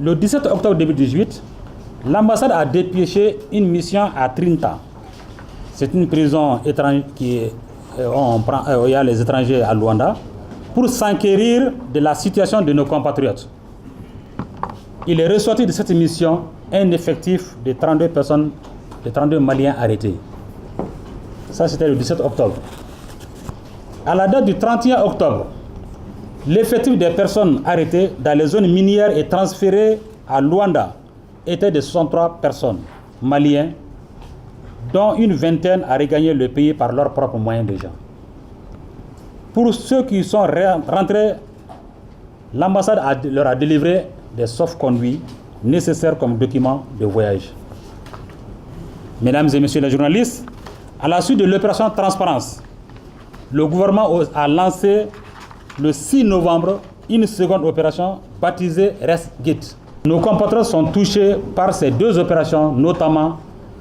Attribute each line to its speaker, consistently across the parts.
Speaker 1: le 17 octobre 2018, l'ambassade a dépêché une mission à Trinta. C'est une prison où il y a les étrangers à Luanda, pour s'enquérir de la situation de nos compatriotes. Il est ressorti de cette mission un effectif de 32 personnes, de 32 Maliens arrêtés. Ça, c'était le 17 octobre. À la date du 31 octobre, l'effectif des personnes arrêtées dans les zones minières et transférées à Luanda était de 63 personnes maliens, dont une vingtaine a regagné le pays par leurs propres moyens déjà. Pour ceux qui sont rentrés, l'ambassade leur a délivré des sauf-conduits nécessaires comme documents de voyage. Mesdames et messieurs les journalistes, à la suite de l'opération Transparence, le gouvernement a lancé le 6 novembre une seconde opération baptisée Restgate. Nos compatriotes sont touchés par ces deux opérations, notamment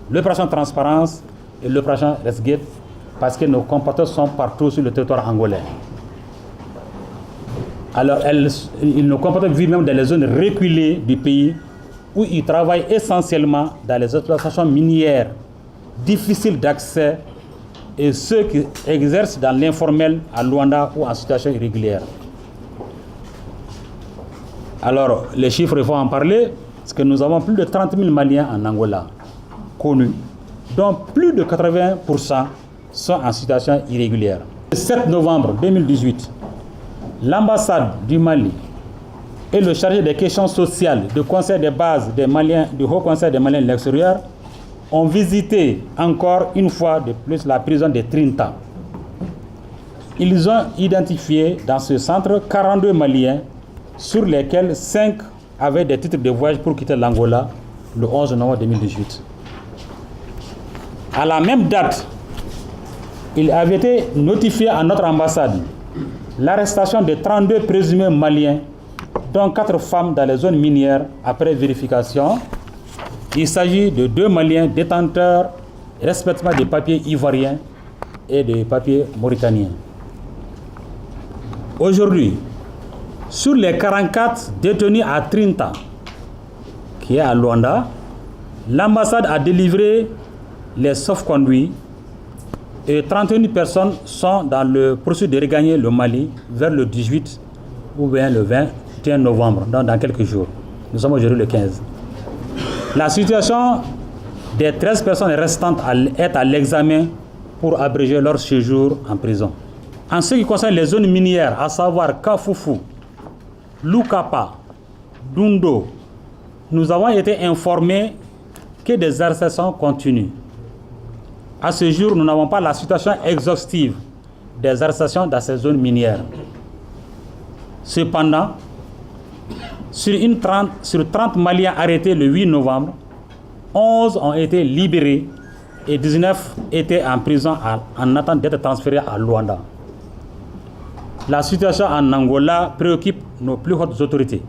Speaker 1: l'opération Transparence et l'opération Restgate, parce que nos compatriotes sont partout sur le territoire angolais. Alors, nos compatriotes vivent même dans les zones reculées du pays où ils travaillent essentiellement dans les exploitations minières difficiles d'accès et ceux qui exercent dans l'informel à Luanda ou en situation irrégulière. Alors, les chiffres, il faut en parler, parce que nous avons plus de 30 000 Maliens en Angola, connus, dont plus de 80% sont en situation irrégulière. Le 7 novembre 2018, l'ambassade du Mali et le chargé des questions sociales du Conseil des bases des Maliens, du Haut Conseil des Maliens de l'extérieur, ont visité encore une fois de plus la prison de Trinta. Ils ont identifié dans ce centre 42 Maliens, sur lesquels 5 avaient des titres de voyage pour quitter l'Angola le 11 novembre 2018. À la même date, il avait été notifié à notre ambassade l'arrestation de 32 présumés maliens, dont 4 femmes dans les zones minières après vérification. Il s'agit de 2 Maliens détenteurs respectivement des papiers ivoiriens et des papiers mauritaniens. Aujourd'hui, sur les 44 détenus à Trinta, qui est à Luanda, l'ambassade a délivré les sauf-conduits et 31 personnes sont dans le processus de regagner le Mali vers le 18 ou bien le 21 novembre, dans quelques jours. Nous sommes aujourd'hui le 15. La situation des 13 personnes restantes est à l'examen pour abréger leur séjour en prison. En ce qui concerne les zones minières, à savoir Kafoufou, Lukapa, Dundo, nous avons été informés que des arrestations continuent. À ce jour, nous n'avons pas la situation exhaustive des arrestations dans ces zones minières. Cependant, sur 30 Maliens arrêtés le 8 novembre, 11 ont été libérés et 19 étaient en prison en attente d'être transférés à Luanda. La situation en Angola préoccupe nos plus hautes autorités.